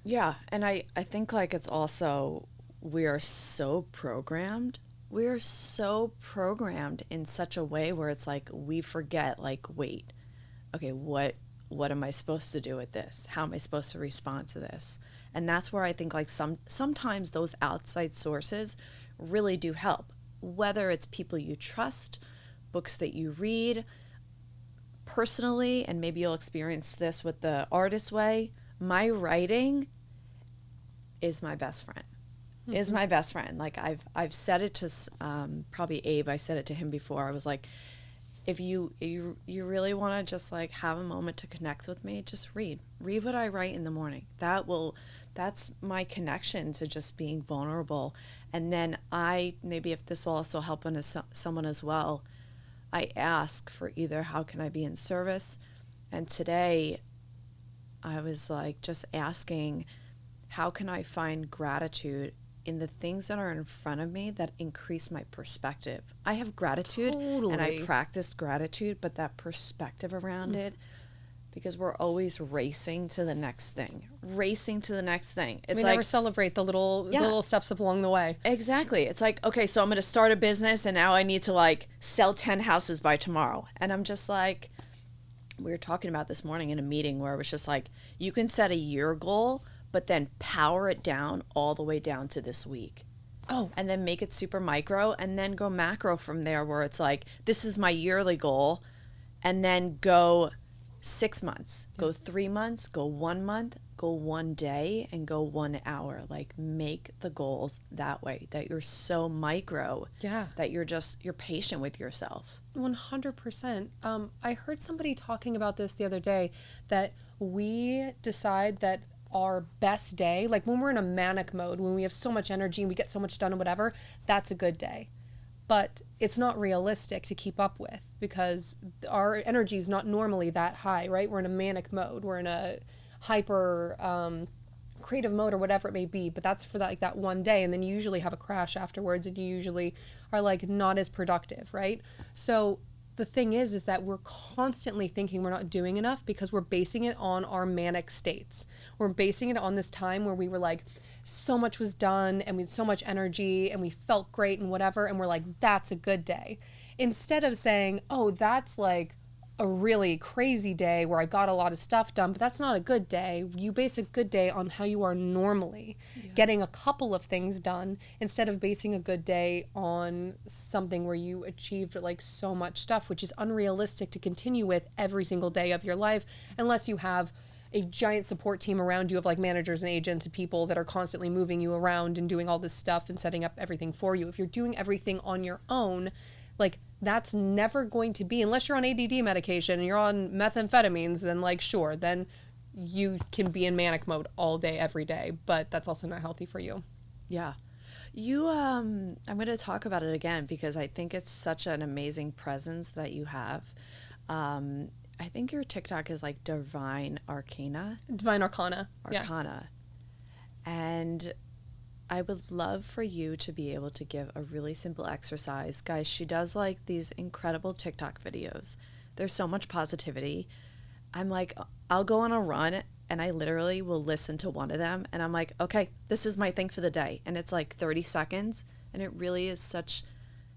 Yeah, and I think like it's also, we are so programmed. We're so programmed in such a way where it's like we forget, like, wait, okay, what am I supposed to do with this? How am I supposed to respond to this? And that's where I think like sometimes those outside sources really do help. Whether it's people you trust, books that you read, personally, and maybe you'll experience this with the Artist Way, my writing is my best friend. Is my best friend. Like I've said it to probably Abe. I said it to him before. I was like, if you really want to just like have a moment to connect with me, just read what I write in the morning. That's my connection to just being vulnerable. And then maybe if this will also help someone as well, I ask for either how can I be in service, and today I was like just asking, how can I find gratitude in the things that are in front of me that increase my perspective? I have gratitude, Totally. and I practice gratitude, but that perspective around it, because we're always racing to the next thing. It's We like, never celebrate the little steps along the way. exactly. It's like, okay, so I'm going to start a business and now I need to like sell 10 houses by tomorrow. And I'm just like, we were talking about this morning in a meeting where it was just like, you can set a year goal, but then power it down all the way down to this week. Oh, And then make it super micro, and then go macro from there, where it's like, this is my yearly goal, and then go 6 months, go 3 months, go 1 month, go 1 day, and go 1 hour. Like make the goals that way, that you're so micro, yeah. that you're patient with yourself. 100%. I heard somebody talking about this the other day, that we decide that our best day, like when we're in a manic mode, when we have so much energy and we get so much done and whatever, that's a good day. but it's not realistic to keep up with because our energy is not normally that high, right? We're in a manic mode. We're in a hyper creative mode or whatever it may be, but that's for that, like that one day. And then you usually have a crash afterwards and you usually are like not as productive, right? So the thing is that we're constantly thinking we're not doing enough because we're basing it on our manic states. We're basing it on this time where we were like, so much was done and we had so much energy and we felt great and whatever. And we're like, that's a good day. Instead of saying, oh, that's like a really crazy day where I got a lot of stuff done, but that's not a good day. You base a good day on how you are normally, getting a couple of things done instead of basing a good day on something where you achieved like so much stuff, which is unrealistic to continue with every single day of your life unless you have a giant support team around you of like managers and agents and people that are constantly moving you around and doing all this stuff and setting up everything for you. If you're doing everything on your own, like that's never going to be, unless you're on ADD medication and you're on methamphetamines, then like sure, then you can be in manic mode all day, every day, but that's also not healthy for you. Yeah. I'm going to talk about it again because I think it's such an amazing presence that you have. I think your TikTok is like Divine Arcana. Divine Arcana. Arcana. Yeah. And I would love for you to be able to give a really simple exercise. Guys, she does like these incredible TikTok videos. There's so much positivity. I'm like, I'll go on a run and I literally will listen to one of them and I'm like, okay, this is my thing for the day. And it's like 30 seconds and it really is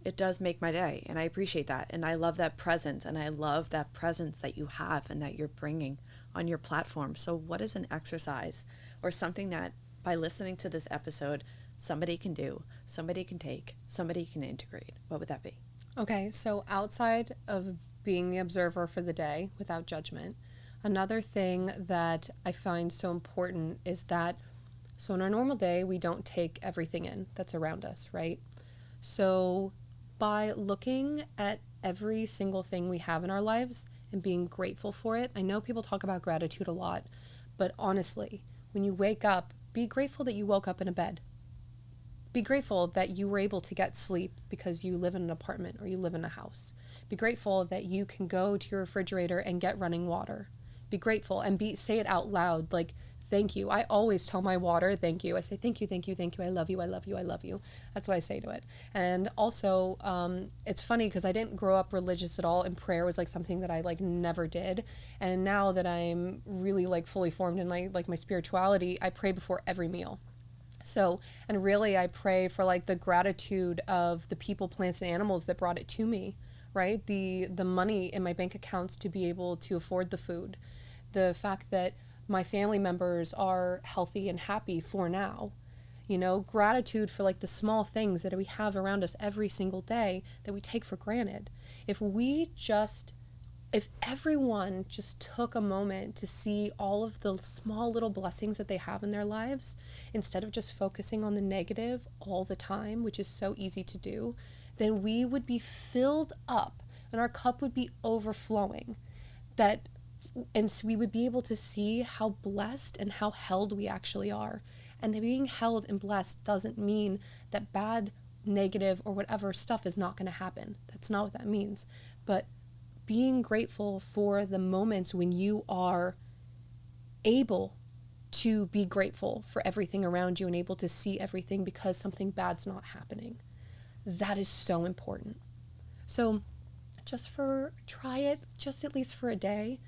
it does make my day. And I appreciate that. And I love that presence. And I love that presence that you have and that you're bringing on your platform. So what is an exercise or something that by listening to this episode, somebody can do, somebody can take, somebody can integrate? What would that be? Okay, so outside of being the observer for the day without judgment, another thing that I find so important is that, so in our normal day, we don't take everything in that's around us, right? So by looking at every single thing we have in our lives and being grateful for it, I know people talk about gratitude a lot, but honestly, when you wake up, be grateful that you woke up in a bed. Be grateful that you were able to get sleep because you live in an apartment or you live in a house. Be grateful that you can go to your refrigerator and get running water. Be grateful and say it out loud, like, thank you. I always tell my water, thank you. I say, thank you, thank you, thank you. I love you, I love you, I love you. That's what I say to it. And also, it's funny because I didn't grow up religious at all, and prayer was like something that I like never did. And now that I'm really like fully formed in my spirituality, I pray before every meal. So, and really I pray for like the gratitude of the people, plants, and animals that brought it to me, right? The money in my bank accounts to be able to afford the food. The fact that my family members are healthy and happy for now. You know, gratitude for like the small things that we have around us every single day that we take for granted. If everyone just took a moment to see all of the small little blessings that they have in their lives, instead of just focusing on the negative all the time, which is so easy to do, then we would be filled up and our cup would be overflowing. And so we would be able to see how blessed and how held we actually are. And being held and blessed doesn't mean that bad, negative, or whatever stuff is not going to happen. That's not what that means. But being grateful for the moments when you are able to be grateful for everything around you and able to see everything because something bad's not happening. That is so important. So try it just at least for a day.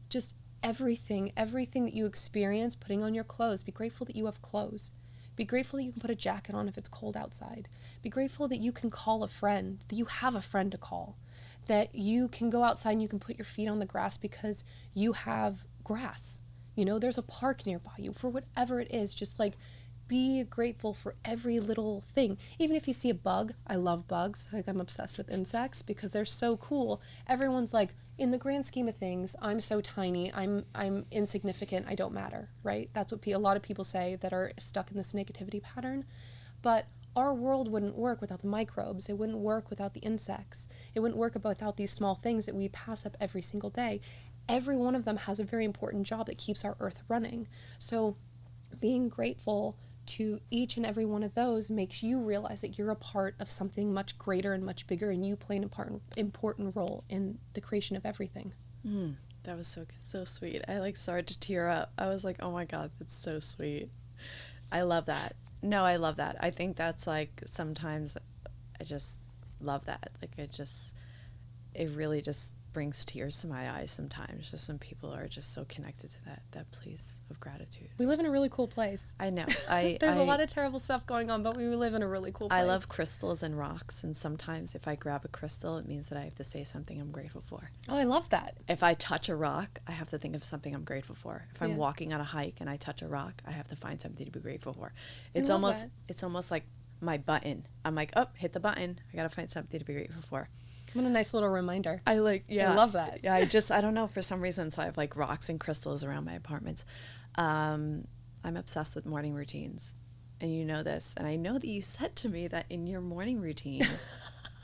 Just everything that you experience, putting on your clothes. Be grateful that you have clothes. Be grateful that you can put a jacket on if it's cold outside. Be grateful that you can call a friend, that you have a friend to call, that you can go outside and you can put your feet on the grass because you have grass. You know, there's a park nearby you. For whatever it is, just like be grateful for every little thing. Even if you see a bug, I love bugs. Like I'm obsessed with insects because they're so cool. Everyone's like, in the grand scheme of things, I'm so tiny, I'm insignificant, I don't matter, right? That's what a lot of people say that are stuck in this negativity pattern. But our world wouldn't work without the microbes. It wouldn't work without the insects. It wouldn't work without these small things that we pass up every single day. Every one of them has a very important job that keeps our earth running. So being grateful to each and every one of those makes you realize that you're a part of something much greater and much bigger, and you play an important role in the creation of everything. That was so sweet. I like started to tear up. I was like, oh my God, that's so sweet. I love that. No, I love that. I think that's like sometimes I just love that. Like it really just brings tears to my eyes sometimes, just when people are just so connected to that place of gratitude. We live in a really cool place. I know. There's a lot of terrible stuff going on, but we live in a really cool place. I love crystals and rocks, and sometimes if I grab a crystal, it means that I have to say something I'm grateful for. Oh, I love that. If I touch a rock, I have to think of something I'm grateful for. If I'm walking on a hike and I touch a rock, I have to find something to be grateful for. It's almost like my button. I'm like, oh, hit the button. I got to find something to be grateful for. What a nice little reminder. I love that. Yeah, I don't know, for some reason, so I have like rocks and crystals around my apartments. I'm obsessed with morning routines, and you know this, and I know that you said to me that in your morning routine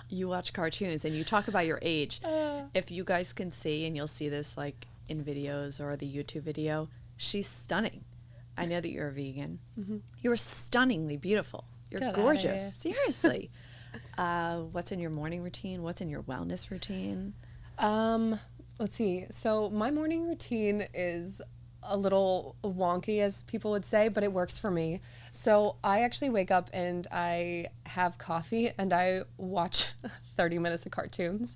you watch cartoons and you talk about your age. If you guys can see, and you'll see this like in videos or the YouTube video, she's stunning. I know that you're a vegan. Mm-hmm. You're stunningly beautiful. You're gorgeous. Seriously. What's in your morning routine? What's in your wellness routine? Let's see. So my morning routine is a little wonky, as people would say, but it works for me. So I actually wake up and I have coffee and I watch 30 minutes of cartoons.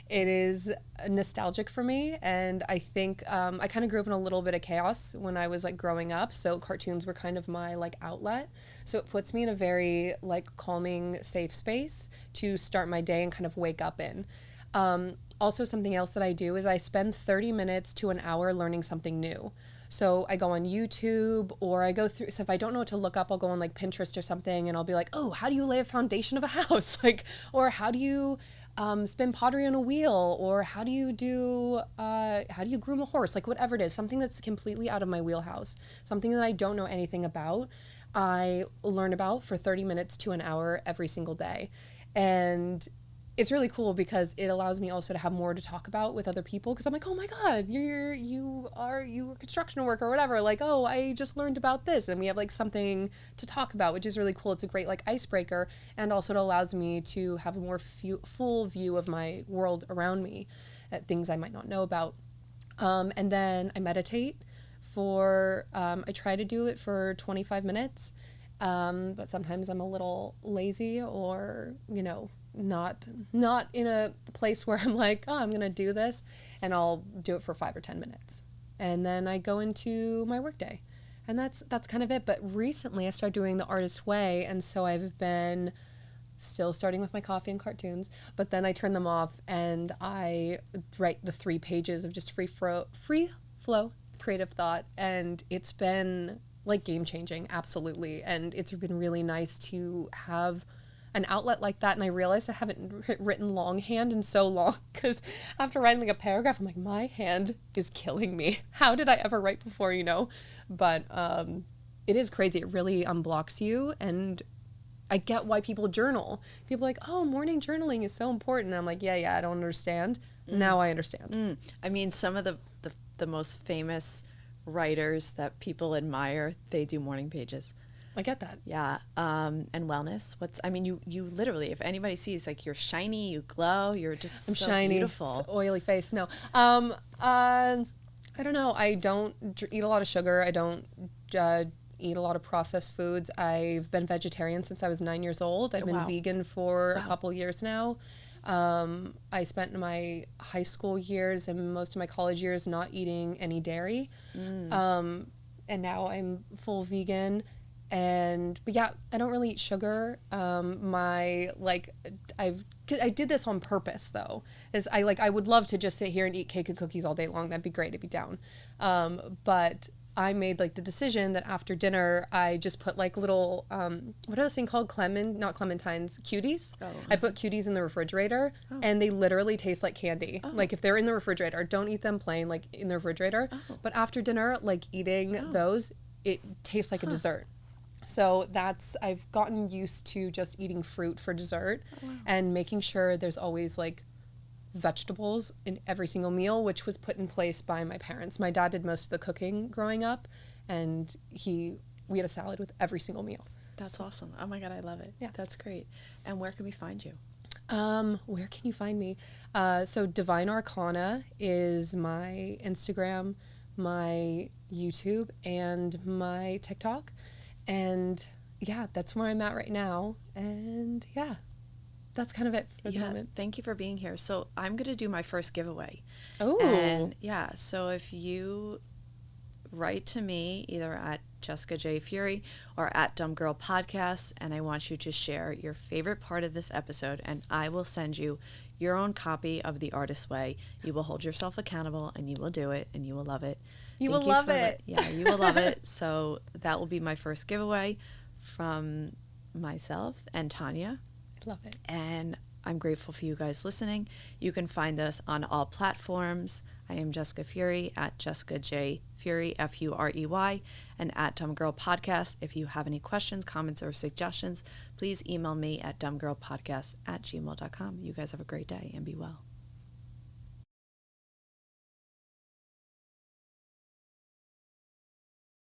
It is nostalgic for me, and I think I kind of grew up in a little bit of chaos when I was like growing up, so cartoons were kind of my like outlet. So it puts me in a very like calming, safe space to start my day and kind of wake up in. Also, something else that I do is I spend 30 minutes to an hour learning something new. So I go on YouTube, or I go through, so if I don't know what to look up, I'll go on like Pinterest or something, and I'll be like, oh, how do you lay a foundation of a house? Like, or how do you spin pottery on a wheel, or how do you groom a horse? Like whatever it is, something that's completely out of my wheelhouse, something that I don't know anything about, I learn about for 30 minutes to an hour every single day. And it's really cool because it allows me also to have more to talk about with other people, because I'm like, oh my God, you are construction worker or whatever. Like, oh, I just learned about this. And we have like something to talk about, which is really cool. It's a great like icebreaker. And also it allows me to have a more full view of my world around me, at things I might not know about. And then I meditate I try to do it for 25 minutes. But sometimes I'm a little lazy, or, not in a place where I'm like, oh, I'm going to do this, and I'll do it for 5 or 10 minutes. And then I go into my workday, and that's kind of it. But recently I started doing the artist way. And so I've been still starting with my coffee and cartoons, but then I turn them off and I write the 3 pages of just free flow creative thought. And it's been like game changing. Absolutely. And it's been really nice to have an outlet like that. And I realized I haven't written longhand in so long, because after writing like a paragraph, I'm like, my hand is killing me. How did I ever write before, But it is crazy. It really unblocks you. And I get why people journal. People are like, oh, morning journaling is so important. And I'm like, yeah, I don't understand. Now I understand. I mean, some of the most famous writers that people admire, they do morning pages. I get that. Yeah. And wellness. You literally, if anybody sees, like, you're shiny, you glow, you're just I'm so shiny, beautiful. It's oily face. No. I don't know. I don't eat a lot of sugar. I don't eat a lot of processed foods. I've been vegetarian since I was 9 years old. I've been vegan for a couple years now. I spent my high school years and most of my college years not eating any dairy. And now I'm full vegan. But yeah, I don't really eat sugar. I did this on purpose though. I would love to just sit here and eat cake and cookies all day long. That'd be great. I'd be down. But I made like the decision that after dinner, I just put like little, what are those things called? Not clementines, cuties. Oh. I put cuties in the refrigerator and they literally taste like candy. Oh. Like if they're in the refrigerator, don't eat them plain, like in the refrigerator. Oh. But after dinner, like eating those, it tastes like a dessert. So I've gotten used to just eating fruit for dessert and making sure there's always like vegetables in every single meal, which was put in place by my parents. My dad did most of the cooking growing up, and he we had a salad with every single meal. That's awesome. Oh my God, I love it. Yeah. That's great. And where can we find you? Where can you find me? So Divine Arcana is my Instagram, my YouTube, and my TikTok. And yeah, that's where I'm at right now. And yeah, that's kind of it for the moment. Thank you for being here. So I'm going to do my first giveaway. Oh. And yeah, so if you write to me either at Jessica J. Fury or at Dumb Girl Podcast, and I want you to share your favorite part of this episode, and I will send you your own copy of The Artist's Way. You will hold yourself accountable, and you will do it, and you will love it. You will love it. Yeah, you will love it. So that will be my first giveaway from myself and Tanya. I love it. And I'm grateful for you guys listening. You can find us on all platforms. I am Jessica Fury at Jessica J. Fury, F-U-R-E-Y, and at Dumb Girl Podcast. If you have any questions, comments, or suggestions, please email me at dumbgirlpodcast@gmail.com. You guys have a great day and be well.